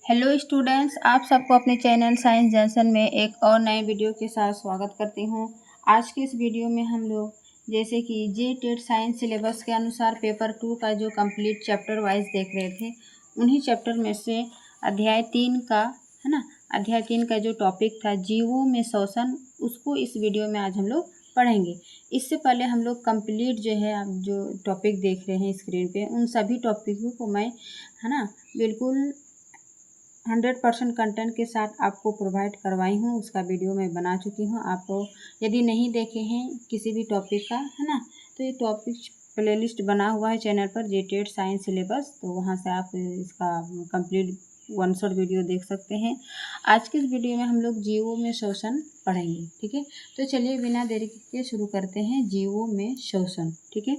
Hello students, आप सबको अपने चैनल साइंस जंक्शन में एक और नए वीडियो के साथ स्वागत करती हूँ। आज के इस वीडियो में हम लोग जैसे कि टेट साइंस सिलेबस के अनुसार पेपर 2 का जो कंप्लीट चैप्टर वाइज देख रहे थे, उन्हीं चैप्टर में से अध्याय 3 का है ना, अध्याय 3 का जो टॉपिक था जीवों में शोषण, उसको इस वीडियो में आज हम लोग पढ़ेंगे। इससे पहले हम लोग कंप्लीट जो है, आप जो टॉपिक देख रहे हैं स्क्रीन पे, उन सभी टॉपिकों को मैं है ना बिल्कुल 100% कंटेंट के साथ आपको प्रोवाइड करवाई हूँ। उसका वीडियो मैं बना चुकी हूँ। आप यदि नहीं देखे हैं किसी भी टॉपिक का है ना, तो ये टॉपिक प्लेलिस्ट बना हुआ है चैनल पर टेट साइंस सिलेबस, तो वहाँ से आप इसका कंप्लीट वन शॉट वीडियो देख सकते हैं। आज के इस वीडियो में हम लोग जीवों में शोषण पढ़ेंगे। ठीक है, तो चलिए बिना देरी के शुरू करते हैं। जीवों में शोषण। ठीक है,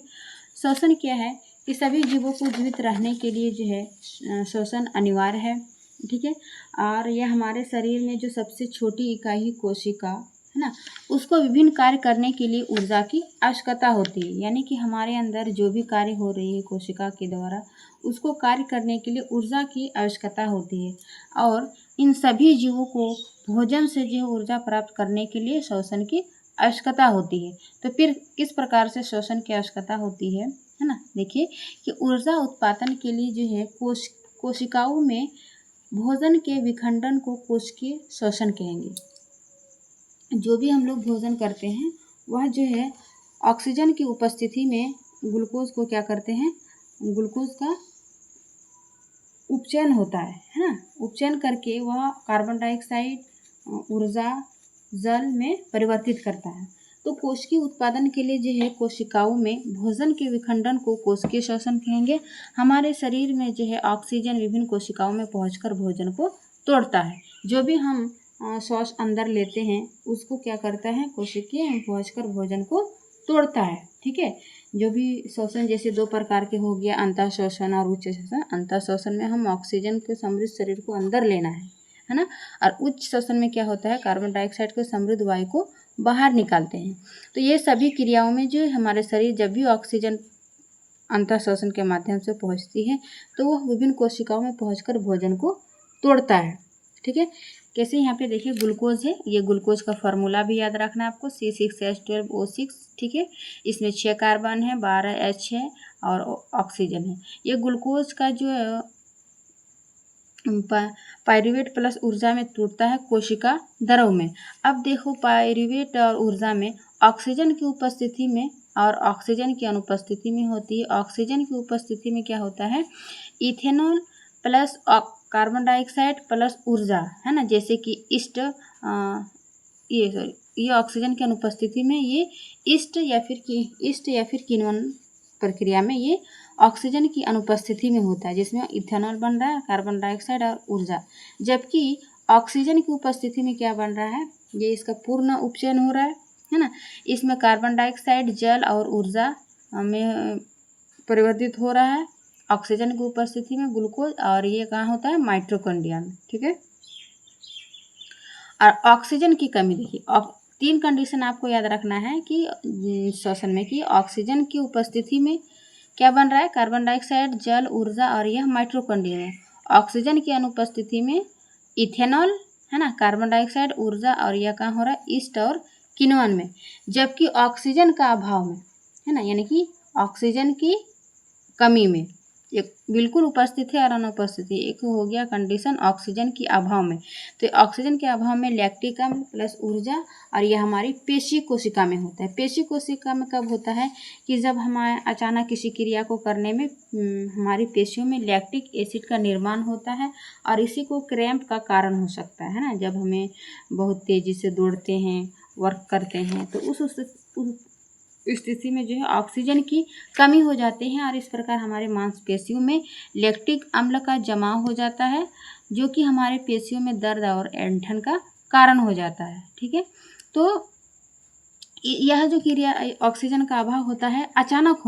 शोषण क्या है कि सभी जीवों को जीवित रहने के लिए जो है शोषण अनिवार्य है। ठीक है, और यह हमारे शरीर में जो सबसे छोटी इकाई कोशिका है ना, उसको विभिन्न कार्य करने के लिए ऊर्जा की आवश्यकता होती है। यानी कि हमारे अंदर जो भी कार्य हो रही है कोशिका के द्वारा, उसको कार्य करने के लिए ऊर्जा की आवश्यकता होती है। और इन सभी जीवों को भोजन से जो ऊर्जा प्राप्त करने के लिए शोषण की आवश्यकता होती है। तो फिर किस प्रकार से शोषण की आवश्यकता होती है ना, देखिए कि ऊर्जा उत्पादन के लिए जो है कोशिकाओं में भोजन के विखंडन को कोशिकीय शोषण कहेंगे। जो भी हम लोग भोजन करते हैं वह जो है ऑक्सीजन की उपस्थिति में ग्लूकोज को क्या करते हैं, ग्लूकोज का उपचयन होता है ना, उपचयन करके वह कार्बन डाइऑक्साइड ऊर्जा जल में परिवर्तित करता है। तो कोशिकीय उत्पादन के लिए जो है कोशिकाओं में भोजन के विखंडन को कोशिकीय शोषण कहेंगे। हमारे शरीर में जो है ऑक्सीजन विभिन्न कोशिकाओं में पहुंचकर भोजन को तोड़ता है। जो भी हम श्वास अंदर लेते हैं उसको क्या करता है, कोशिकीय में पहुंचकर भोजन को तोड़ता है। ठीक है, जो भी शोषण जैसे दो प्रकार के हो गया, अंतः शोषण और उच्च शोषण। अंतः शोषण में हम ऑक्सीजन के समृद्ध शरीर को अंदर लेना है ना, और उच्च शोषण में क्या होता है, कार्बन डाइऑक्साइड के समृद्ध वायु को बाहर निकालते हैं। तो ये सभी क्रियाओं में जो हमारे शरीर जब भी ऑक्सीजन अंतः शोषण के माध्यम से पहुंचती है तो वह विभिन्न कोशिकाओं में पहुंचकर भोजन को तोड़ता है। ठीक है, कैसे यहाँ पे देखिए ग्लूकोज है, ये ग्लूकोज का फार्मूला भी याद रखना है आपको, C6H12O6। ठीक है, इसमें 6 कार्बन है, 12 H है और ऑक्सीजन है। ये ग्लूकोज का जो पायरुवेट प्लस ऊर्जा में टूटता है कोशिका द्रव में। अब देखो पायरुवेट और ऊर्जा में ऑक्सीजन की उपस्थिति में और ऑक्सीजन की अनुपस्थिति में होती है। ऑक्सीजन की उपस्थिति में क्या होता है, ethanol plus carbon dioxide plus ऊर्जा है ना, जैसे कि ये ऑक्सीजन की अनुपस्थिति में ये ईस्ट या फिर किण्वन प्रक्रिया में ये ऑक्सीजन की अनुपस्थिति में होता है, जिसमें इथेनॉल बन रहा है, कार्बन डाइऑक्साइड और ऊर्जा। जबकि ऑक्सीजन की उपस्थिति में क्या बन रहा है, ये इसका पूर्ण उपचयन हो रहा है ना। इसमें कार्बन डाइऑक्साइड जल और ऊर्जा में परिवर्तित हो रहा है ऑक्सीजन की उपस्थिति में ग्लूकोज, और ये कहाँ होता है, माइटोकॉन्ड्रिया में। ठीक है, और ऑक्सीजन की कमी देखिए, 3 कंडीशन आपको याद रखना है कि श्वसन में कि ऑक्सीजन की उपस्थिति में क्या बन रहा है, कार्बन डाइऑक्साइड जल ऊर्जा और यह माइटोकॉन्ड्रिया में। ऑक्सीजन की अनुपस्थिति में इथेनॉल है ना, कार्बन डाइऑक्साइड ऊर्जा और यह कहाँ हो रहा है, ईस्ट और किण्वन में। जबकि ऑक्सीजन का अभाव में है ना, यानी कि ऑक्सीजन की कमी में, एक बिल्कुल उपस्थित है और अनुपस्थित है। एक हो गया कंडीशन ऑक्सीजन की अभाव में, तो ऑक्सीजन के अभाव में लैक्टिक अम्ल प्लस ऊर्जा, और यह हमारी पेशी कोशिका में होता है। पेशी कोशिका में कब होता है कि जब हमारे अचानक किसी क्रिया को करने में हमारी पेशियों में लैक्टिक एसिड का निर्माण होता है, और इसी को क्रैम्प का कारण हो सकता है ना। जब हमें बहुत तेज़ी से दौड़ते हैं, वर्क करते हैं, तो उस स्थिति में जो है ऑक्सीजन की कमी हो जाती है, और इस प्रकार हमारे मांसपेशियों में लैक्टिक अम्ल का जमाव हो जाता है, जो कि हमारे पेशियों में दर्द और ऐंठन का कारण हो जाता है। ठीक है, तो यह जो क्रिया ऑक्सीजन का अभाव होता है अचानक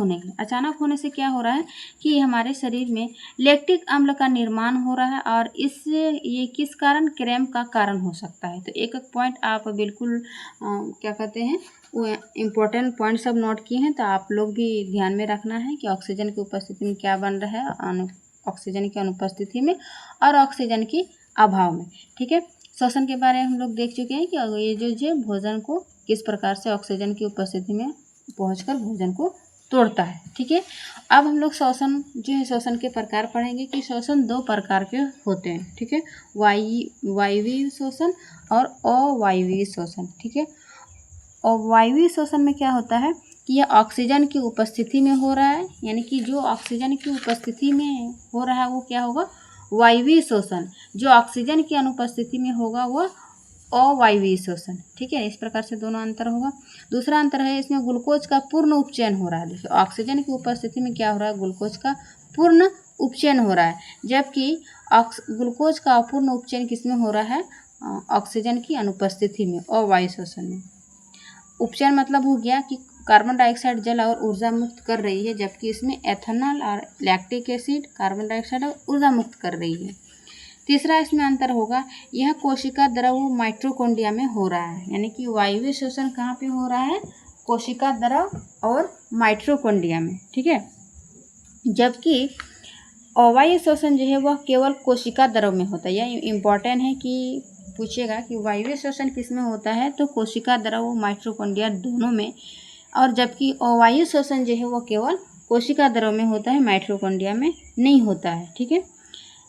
होने से क्या हो रहा है कि हमारे शरीर में लैक्टिक अम्ल का निर्माण हो रहा है, और इससे ये किस कारण, क्रैम्प का कारण हो सकता है। तो एक एक पॉइंट आप बिल्कुल क्या कहते हैं, वो इम्पोर्टेंट पॉइंट सब नोट किए हैं, तो आप लोग भी ध्यान में रखना है कि ऑक्सीजन की उपस्थिति में क्या बन रहा है, ऑक्सीजन की अनुपस्थिति में और ऑक्सीजन की अभाव में। ठीक है, श्वसन के बारे में हम लोग देख चुके हैं कि ये जो भोजन को किस प्रकार से ऑक्सीजन की उपस्थिति में पहुंचकर भोजन को तोड़ता है। ठीक है, अब हम लोग श्वसन जो है श्वसन के प्रकार पढ़ेंगे कि श्वसन 2 प्रकार के होते हैं। ठीक है, वायवीय श्वसन और अवायवीय श्वसन। ठीक है, और वायवीय श्वसन में क्या होता है कि यह ऑक्सीजन की उपस्थिति में हो रहा है, यानी कि जो ऑक्सीजन की उपस्थिति में हो रहा है वो क्या होगा, वायवीय श्वसन। जो ऑक्सीजन की अनुपस्थिति में होगा वह अवायवीय श्वसन। ठीक है, इस प्रकार से दोनों अंतर होगा। दूसरा अंतर है इसमें ग्लूकोज का पूर्ण उपचयन हो रहा है। देखिए ऑक्सीजन की उपस्थिति में क्या हो रहा है, ग्लूकोज का पूर्ण उपचयन हो रहा है, जबकि ग्लूकोज का अपूर्ण उपचयन किसमें हो रहा है, ऑक्सीजन की अनुपस्थिति में, अवायवीय श्वसन में। उपचयन मतलब हो गया कि कार्बन डाइऑक्साइड जल और ऊर्जा मुक्त कर रही है, जबकि इसमें एथेनॉल और लैक्टिक एसिड कार्बन डाइऑक्साइड और ऊर्जा मुक्त कर रही है। तीसरा इसमें अंतर होगा, यह कोशिका द्रव माइटोकॉन्ड्रिया में हो रहा है, यानी कि वायवीय श्वसन कहाँ पे हो रहा है, कोशिका द्रव और माइटोकॉन्ड्रिया में। ठीक है, जबकि अवायवीय श्वसन जो है वह केवल कोशिका द्रव में होता है। यह इम्पॉर्टेंट है कि पूछेगा कि वायवीय श्वसन किस में होता है, तो कोशिका द्रव और माइटोकॉन्ड्रिया दोनों में, और जबकि अवायवीय श्वसन जो है वो केवल कोशिका द्रव में होता है, माइटोकॉन्ड्रिया में नहीं होता है। ठीक है,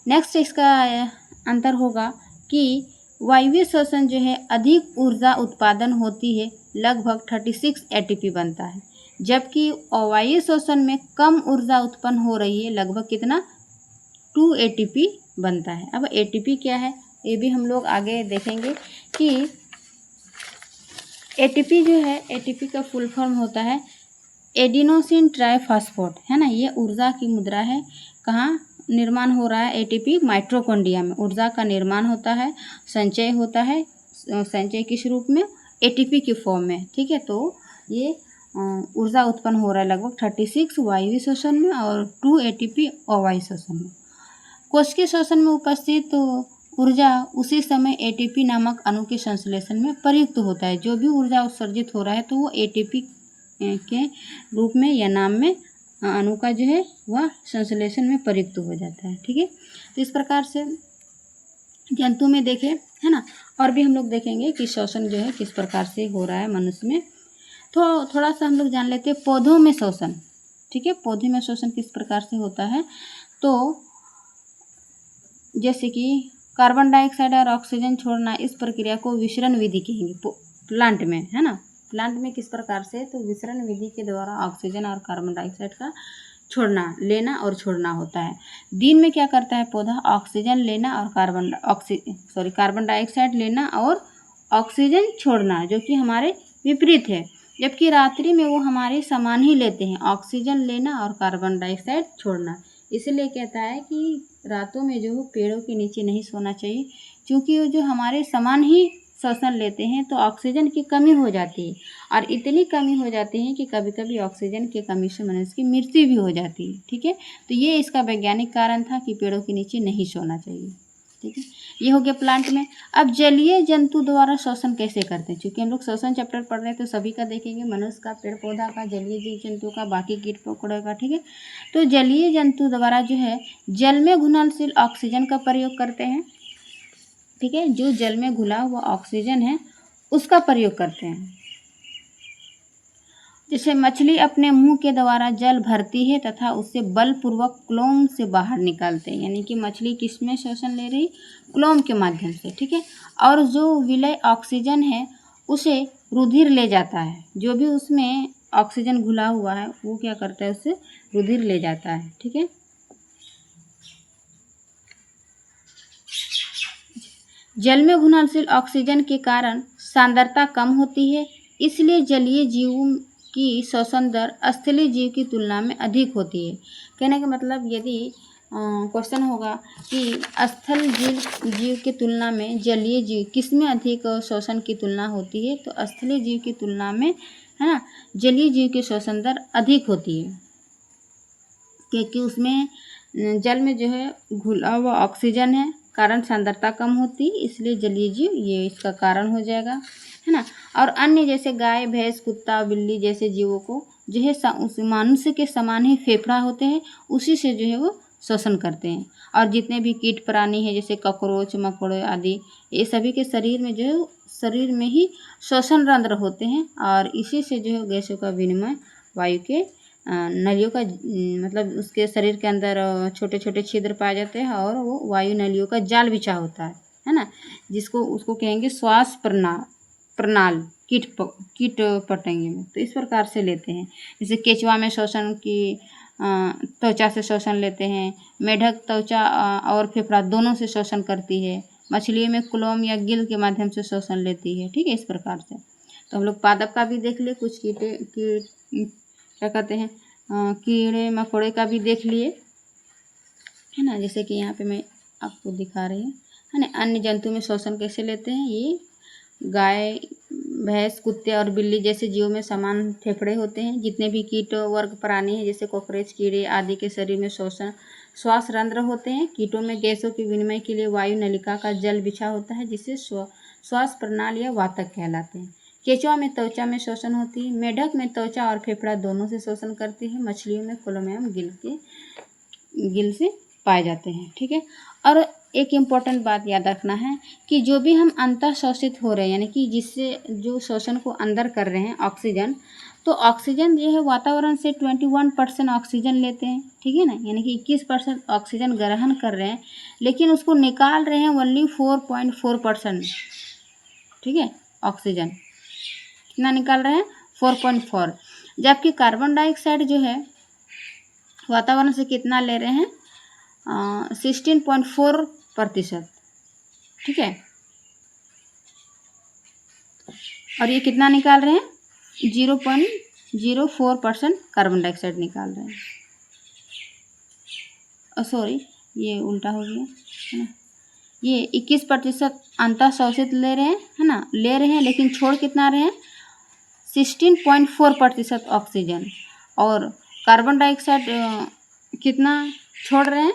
नेक्स्ट इसका अंतर होगा कि वायवीय श्वसन जो है अधिक ऊर्जा उत्पादन होती है, लगभग 36 एटीपी बनता है, जबकि अवायवीय श्वसन में कम ऊर्जा उत्पन्न हो रही है, लगभग कितना 2 एटीपी बनता है। अब एटीपी क्या है ये भी हम लोग आगे देखेंगे कि एटीपी जो है, एटीपी का फुल फॉर्म होता है एडिनोसिन ट्राइफॉस्फेट, है ना। ये ऊर्जा की मुद्रा है। कहाँ निर्माण हो रहा है, एटीपी माइटोकॉन्ड्रिया में ऊर्जा का निर्माण होता है, संचय होता है। संचय किस रूप में, एटीपी की फॉर्म में। ठीक है, तो ये ऊर्जा उत्पन्न हो रहा है लगभग 36 वायवीय श्वसन में और 2 एटीपी अवायवीय श्वसन में। कोशिकीय श्वसन में उपस्थित तो ऊर्जा उसी समय एटीपी नामक अणु के संश्लेषण में प्रयुक्त होता है। जो भी ऊर्जा उत्सर्जित हो रहा है तो वो एटीपी के रूप में या नाम में अणु का जो है वह संश्लेषण में प्रयुक्त हो जाता है। ठीक है, तो इस प्रकार से जंतु में देखें, है ना। और भी हम लोग देखेंगे कि श्वसन जो है किस प्रकार से हो रहा है मनुष्य में। तो थोड़ा सा हम लोग जान लेते हैं पौधों में श्वसन। ठीक है, पौधे में श्वसन किस प्रकार से होता है, तो जैसे कि कार्बन डाइऑक्साइड और ऑक्सीजन छोड़ना, इस प्रक्रिया को विसरण विधि कहेंगे प्लांट में, है ना। प्लांट में किस प्रकार से, तो विसरण विधि के द्वारा ऑक्सीजन और कार्बन डाइऑक्साइड का छोड़ना, लेना और छोड़ना होता है। दिन में क्या करता है पौधा, ऑक्सीजन लेना और कार्बन डाइऑक्साइड लेना और ऑक्सीजन छोड़ना, जो कि हमारे विपरीत है। जबकि रात्रि में वो हमारे समान ही लेते हैं, ऑक्सीजन लेना और कार्बन डाइऑक्साइड छोड़ना। इसलिए कहता है कि रातों में जो पेड़ों के नीचे नहीं सोना चाहिए, क्योंकि वो जो हमारे समान ही श्वसन लेते हैं तो ऑक्सीजन की कमी हो जाती है, और इतनी कमी हो जाती है कि कभी कभी ऑक्सीजन की कमी से मनुष्य की मृत्यु भी हो जाती है। ठीक है, तो ये इसका वैज्ञानिक कारण था कि पेड़ों के नीचे नहीं सोना चाहिए। ठीक है, ये हो गया प्लांट में। अब जलीय जंतु द्वारा श्वसन कैसे करते हैं, क्योंकि हम लोग श्वसन चैप्टर पढ़ रहे हैं तो सभी का देखेंगे, मनुष्य का, पेड़ पौधा का, जलीय जीव जंतु का, बाकी कीट पकड़े का। ठीक है, तो जलीय जंतु द्वारा जो है जल में घुलनशील ऑक्सीजन का प्रयोग करते हैं। ठीक है, जो जल में घुला हुआ ऑक्सीजन है उसका प्रयोग करते हैं। जैसे मछली अपने मुंह के द्वारा जल भरती है तथा उससे बलपूर्वक क्लोम से बाहर निकालते हैं, यानी कि मछली किसमें श्वसन ले रही, क्लोम के माध्यम से। ठीक है, और जो विलय ऑक्सीजन है उसे रुधिर ले जाता है। जो भी उसमें ऑक्सीजन घुला हुआ है वो क्या करता है, उससे रुधिर ले जाता है। ठीक है, जल में घुलनशील ऑक्सीजन के कारण सांद्रता कम होती है, इसलिए जलीय जीवों की श्वसन दर स्थलीय जीव की तुलना में अधिक होती है। कहने का मतलब यदि क्वेश्चन होगा कि स्थल जीव की तुलना में जलीय जीव किसमें अधिक श्वसन की तुलना होती है, तो स्थलीय जीव की तुलना में, है ना, जलीय जीव की श्वसन दर अधिक होती है, क्योंकि उसमें जल में जो है घुला हुआ ऑक्सीजन है, कारण सांद्रता कम होती, इसलिए जलीय जीव ये इसका कारण हो जाएगा, है ना। और अन्य जैसे गाय, भैंस, कुत्ता, बिल्ली जैसे जीवों को जो है उस मनुष्य के समान ही फेफड़ा होते हैं, उसी से जो है वो शोषण करते हैं। और जितने भी कीट प्राणी हैं जैसे कॉकरोच, मकोड़े आदि, ये सभी के शरीर में जो है शरीर में ही श्वसन रंध्र होते हैं और इसी से जो है गैसों का विनिमय वायु के नलियों का मतलब उसके शरीर के अंदर छोटे छोटे छिद्र पाए जाते हैं और वो वायु नलियों का जाल बिछा होता है ना, जिसको उसको कहेंगे श्वास प्रणाल कीट पतंगे में। तो इस प्रकार से लेते हैं। जैसे केचुआ में श्वसन की त्वचा से श्वसन लेते हैं। मेढक त्वचा और फेफड़ा दोनों से श्वसन करती है। मछलियों में क्लोम या गिल के माध्यम से श्वसन लेती है। ठीक है, इस प्रकार से। तो हम लोग पादप का भी देख लिए, कुछ क्या कहते हैं कीड़े मकोड़े का भी देख लिए, है ना। जैसे कि यहाँ पे मैं आपको दिखा रही हूँ, है ना। अन्य जंतु में श्वसन कैसे लेते हैं, ये गाय, भैंस, कुत्ते और बिल्ली जैसे जीवों में समान फेफड़े होते हैं। जितने भी कीट वर्ग प्राणी हैं जैसे कॉकरोच, कीड़े आदि के शरीर में श्वास रंध्र होते हैं। कीटों में गैसों के विनिमय के लिए वायु नलिका का जल बिछा होता है जिससे श्वास प्रणाली या वातक कहलाते हैं। केंचुआ में त्वचा में श्वसन होती है। मेढक में त्वचा और फेफड़ा दोनों से श्वसन करती है। मछलियों में क्लोम एवं गिल से पाए जाते हैं। ठीक है। और एक इम्पॉर्टेंट बात याद रखना है कि जो भी हम अंतः शोषित हो रहे हैं, यानी कि जिससे जो श्वसन को अंदर कर रहे हैं ऑक्सीजन, तो ऑक्सीजन जो है वातावरण से 21% ऑक्सीजन लेते हैं। ठीक है ना, यानी कि 21% ऑक्सीजन ग्रहण कर रहे हैं, लेकिन उसको निकाल रहे हैं ओनली 4.4%। ठीक है, ऑक्सीजन कितना निकाल रहे हैं, 4.4। जबकि कार्बन डाइऑक्साइड जो है वातावरण से कितना ले रहे हैं, 16.4%। ठीक है, और ये कितना निकाल रहे हैं, 0.04% कार्बन डाइऑक्साइड निकाल रहे हैं। सॉरी, ये उल्टा हो गया, है ना। ये 21% अंतः शोषित ले रहे हैं, है ना, ले रहे हैं, लेकिन छोड़ कितना रहे हैं, 16.4% ऑक्सीजन। और कार्बन डाइऑक्साइड कितना छोड़ रहे हैं,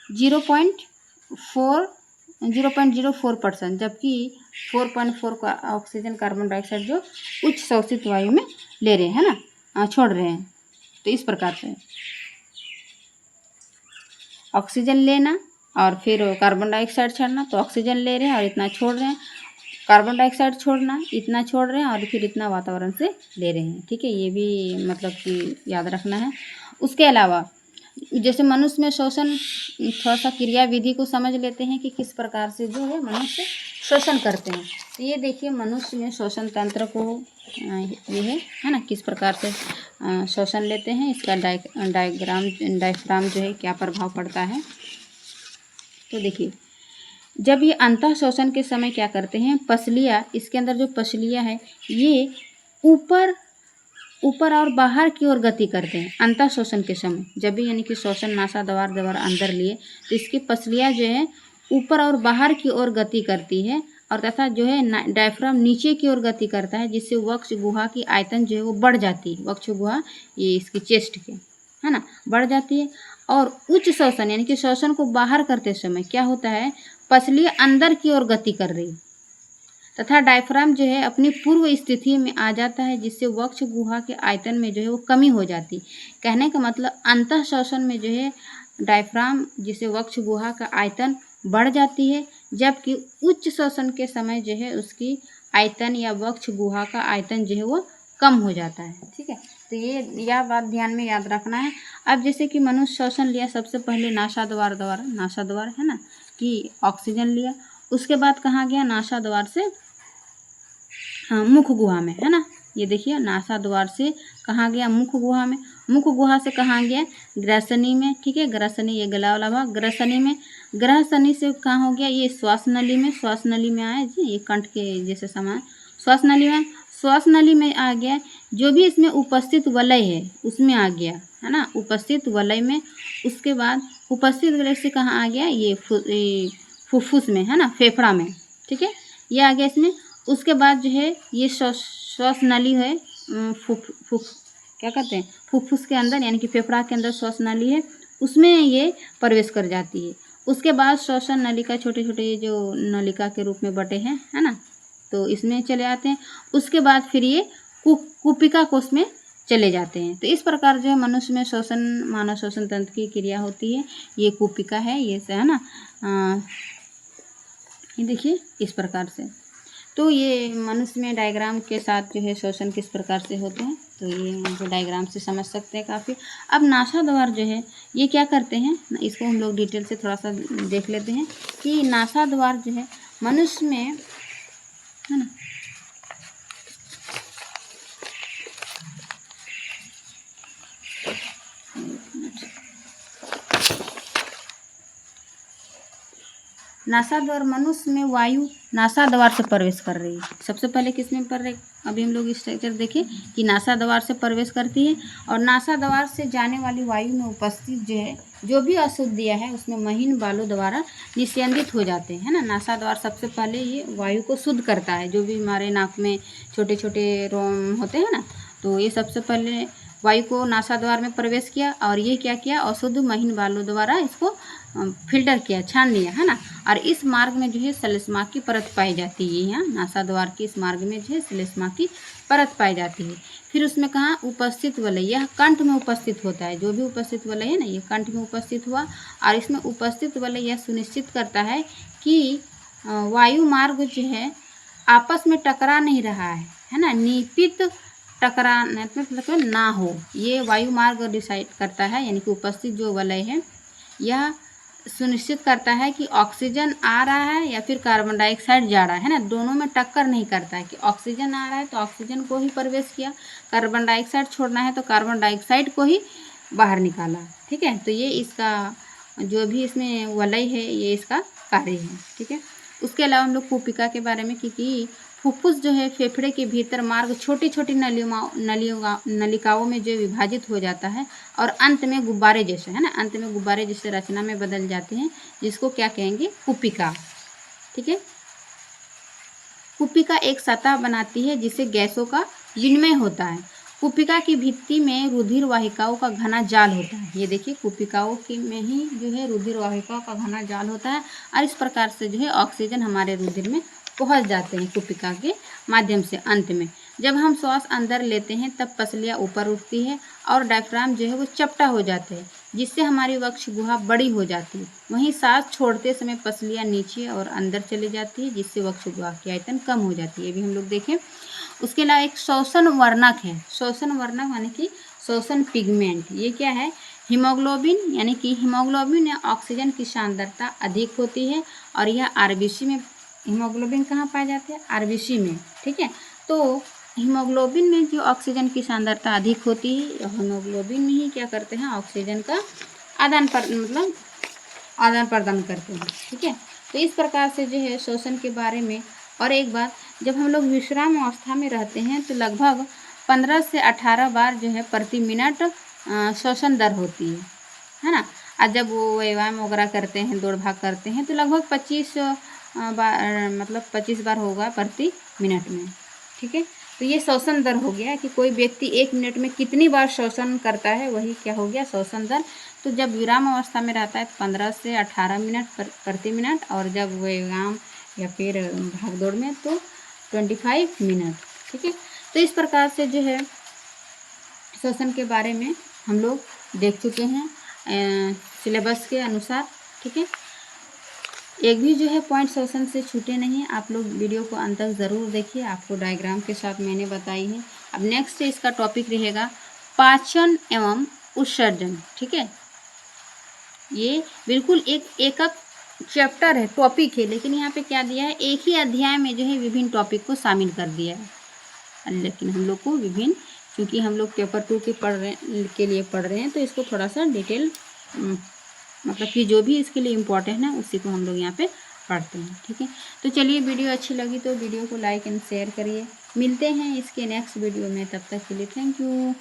0.04%, जबकि 4.4 का ऑक्सीजन कार्बन डाइऑक्साइड जो उच्च शोषित वायु में ले रहे हैं, है ना, छोड़ रहे हैं। तो इस प्रकार से ऑक्सीजन लेना और फिर कार्बन डाइऑक्साइड छोड़ना, तो ऑक्सीजन ले रहे हैं और इतना छोड़ रहे हैं, कार्बन डाइऑक्साइड छोड़ना, इतना छोड़ रहे हैं और फिर इतना वातावरण से ले रहे हैं। ठीक है, ये भी मतलब कि याद रखना है। उसके अलावा जैसे मनुष्य में श्वसन, थोड़ा सा क्रिया विधि को समझ लेते हैं कि किस प्रकार से जो है मनुष्य श्वसन करते हैं। तो ये देखिए मनुष्य में श्वसन तंत्र को ये है ना, किस प्रकार से श्वसन लेते हैं, इसका डायफ्राम जो है क्या प्रभाव पड़ता है। तो देखिए, जब ये अंतः शोषण के समय क्या करते हैं, पसलियाँ, इसके अंदर जो पसलियाँ है ये ऊपर और बाहर की ओर गति करते हैं अंतः शोषण के समय। जब भी यानी कि श्वसन नासा द्वारा अंदर लिए तो इसकी पसलियाँ जो है ऊपर और बाहर की ओर गति करती है, और तथा जो है डायफ्राम नीचे की ओर गति करता है, जिससे वक्ष गुहा की आयतन जो है वो बढ़ जाती है। वक्ष गुहा ये इसकी चेस्ट के, है ना, बढ़ जाती है। और उच्च श्वसन यानी कि श्वसन को बाहर करते समय क्या होता है, पसली अंदर की ओर गति कर रही तथा डायफ्राम जो है अपनी पूर्व स्थिति में आ जाता है, जिससे वक्ष गुहा के आयतन में जो है वो कमी हो जाती। कहने का मतलब अंतः श्वसन में जो है डायफ्राम जिससे वक्ष गुहा का आयतन बढ़ जाती है, जबकि उच्च श्वसन के समय जो है उसकी आयतन या वक्ष गुहा का आयतन जो है वो कम हो जाता है। ठीक है, तो ये यह बात ध्यान में याद रखना है। अब जैसे कि मनुष्य श्वसन लिया सबसे पहले नासाद्वार है ना कि ऑक्सीजन लिया, उसके बाद कहाँ गया, नासाद्वार से मुख गुहा में, है ना। ये देखिए नासाद्वार से कहाँ गया, मुख गुहा में, मुख गुहा से कहाँ गया, ग्रसनी में। ठीक है, ग्रसनी ये गला वाला भाग, ग्रसनी में, ग्रसनी से कहाँ हो गया, ये श्वास नली में, श्वास नली में आया जी, ये कंठ के जैसे समान श्वास नली में, श्वास नली में आ गया। जो भी इसमें उपस्थित वलय है उसमें आ गया, है ना, उपस्थित वलय में। उसके बाद उपस्थित वलय से कहाँ आ गया, ये फुफ्फुस में, है ना, फेफड़ा में। ठीक है, ये आ गया इसमें। उसके बाद जो है ये श्वास नली है, क्या कहते हैं, फुफ्फुस के अंदर यानी कि फेफड़ा के अंदर श्वास नली है, उसमें ये प्रवेश कर जाती है। उसके बाद श्वसन नलिका छोटे छोटे जो नलिका के रूप में बटे हैं, है ना, तो इसमें चले आते हैं। उसके बाद फिर ये कुपिका कोष में चले जाते हैं। तो इस प्रकार जो है मनुष्य में श्वसन मानव श्वसन तंत्र की क्रिया होती है। ये कूपिका है, ये से है ना, ये देखिए इस प्रकार से। तो ये मनुष्य में डायग्राम के साथ जो है श्वसन किस प्रकार से होते हैं, तो ये जो डायग्राम से समझ सकते हैं काफ़ी। अब नासाद्वार जो है ये क्या करते हैं, इसको हम लोग डिटेल से थोड़ा सा देख लेते हैं कि नासाद्वार जो है मनुष्य में, है ना, नासाद्वार मनुष्य में वायु नासाद्वार से प्रवेश कर रही है। सबसे पहले किस में कर रहे, अभी हम लोग स्ट्रक्चर देखें कि नासाद्वार से प्रवेश करती है और नासाद्वार से जाने वाली वायु में उपस्थित जो है जो भी अशुद्धियाँ है उसमें महीन बालों द्वारा निस्यंदित हो जाते हैं, है ना। नासाद्वार सबसे पहले ये वायु को शुद्ध करता है। जो भी हमारे नाक में छोटे छोटे रोम होते हैं ना, तो ये सबसे पहले वायु को नासाद्वार में प्रवेश किया और ये क्या किया, अशुद्ध महीन बालों द्वारा इसको फिल्टर किया, छान लिया, है ना। और इस मार्ग में जो है श्लेष्मा की परत पाई जाती है। यहाँ नासाद्वार के इस मार्ग में जो है श्लेष्मा की परत पाई जाती है। फिर उसमें कहाँ उपस्थित वलय, यह कंठ में उपस्थित होता है। जो भी उपस्थित वलय है ना, ये कंठ में उपस्थित हुआ और इसमें उपस्थित वलय यह सुनिश्चित करता है कि वायु मार्ग जो है आपस में टकरा नहीं रहा है ना, निपित टकरात्मक ना हो, ये वायु मार्ग डिसाइड करता है। यानी कि उपस्थित जो वलय है यह सुनिश्चित करता है कि ऑक्सीजन आ रहा है या फिर कार्बन डाइऑक्साइड जा रहा है ना, दोनों में टक्कर नहीं करता है कि ऑक्सीजन आ रहा है तो ऑक्सीजन को ही प्रवेश किया, कार्बन डाइऑक्साइड छोड़ना है तो कार्बन डाइऑक्साइड को ही बाहर निकाला। ठीक है, तो ये इसका जो भी इसमें वलय है ये इसका कार्य है। ठीक है, उसके अलावा हम लोग कूपिका के बारे में, क्योंकि फुफ्फुस जो है फेफड़े के भीतर मार्ग छोटी छोटी नलिकाओं में जो विभाजित हो जाता है और अंत में गुब्बारे जैसे, है ना, अंत में गुब्बारे जैसे रचना में बदल जाते हैं, जिसको क्या कहेंगे, कूपिका। ठीक है, कूपिका एक सतह बनाती है जिससे गैसों का विनिमय होता है। कूपिका की भित्ति में रुधिर वाहिकाओं का घना जाल होता है। ये देखिए कूपिकाओं की में ही जो है रुधिर वाहिकाओं का घना जाल होता है और इस प्रकार से जो है ऑक्सीजन हमारे रुधिर में पहुंच जाते हैं कूपिका के माध्यम से। अंत में जब हम श्वास अंदर लेते हैं तब पसलियाँ ऊपर उठती है और डायफ्राम जो है वो चपटा हो जाते हैं, जिससे हमारी वक्ष गुहा बड़ी हो जाती है। वहीं सांस छोड़ते समय पसलियाँ नीचे और अंदर चली जाती है, जिससे वक्ष गुहा की आयतन कम हो जाती है। ये भी हम लोग देखें। उसके अलावा एक श्वसन वर्णक है। श्वसन वर्णक यानी कि श्वसन पिगमेंट। ये क्या है, हीमोग्लोबिन, यानी कि हीमोग्लोबिन या ऑक्सीजन की सांद्रता अधिक होती है और यह आरबीसी में, हीमोग्लोबिन कहाँ पाए जाते हैं, आरबीसी में। ठीक है, तो हीमोग्लोबिन में जो ऑक्सीजन की सांद्रता अधिक होती है, हीमोग्लोबिन में ही क्या करते हैं, ऑक्सीजन का आदान प्रदान करते हैं। ठीक है, तो इस प्रकार से जो है श्वसन के बारे में। और एक बात, जब हम लोग विश्राम अवस्था में रहते हैं तो लगभग 15 से 18 बार जो है प्रति मिनट श्वसन दर होती है ना। और जब वो व्यायाम वगैरह करते हैं, दौड़ भाग करते हैं, तो लगभग 25 बार होगा प्रति मिनट में। ठीक है, तो ये श्वसन दर हो गया कि कोई व्यक्ति 1 मिनट में कितनी बार श्वसन करता है, वही क्या हो गया, श्वसन दर। तो जब विराम अवस्था में रहता है 15 से 18 मिनट प्रति मिनट, और जब व्यायाम या फिर भाग दौड़ में तो 25 मिनट। ठीक है, तो इस प्रकार से जो है श्वसन के बारे में हम लोग देख चुके हैं सिलेबस के अनुसार। ठीक है, एक भी जो है पॉइंट श्वसन से छूटे नहीं। आप लोग वीडियो को अंत तक ज़रूर देखिए, आपको डायग्राम के साथ मैंने बताई है। अब नेक्स्ट इसका टॉपिक रहेगा पाचन एवं उत्सर्जन। ठीक है, ये बिल्कुल एक एकक चैप्टर है, टॉपिक है, लेकिन यहाँ पे क्या दिया है, एक ही अध्याय में जो है विभिन्न टॉपिक को शामिल कर दिया है। लेकिन हम लोग को विभिन्न, क्योंकि हम लोग पेपर 2 के लिए पढ़ रहे हैं, तो इसको थोड़ा सा डिटेल मतलब कि जो भी इसके लिए इम्पोर्टेंट है उसी को हम लोग यहाँ पे पढ़ते हैं। ठीक है, तो चलिए, वीडियो अच्छी लगी तो वीडियो को लाइक एंड शेयर करिए। मिलते हैं इसके नेक्स्ट वीडियो में, तब तक के लिए थैंक यू।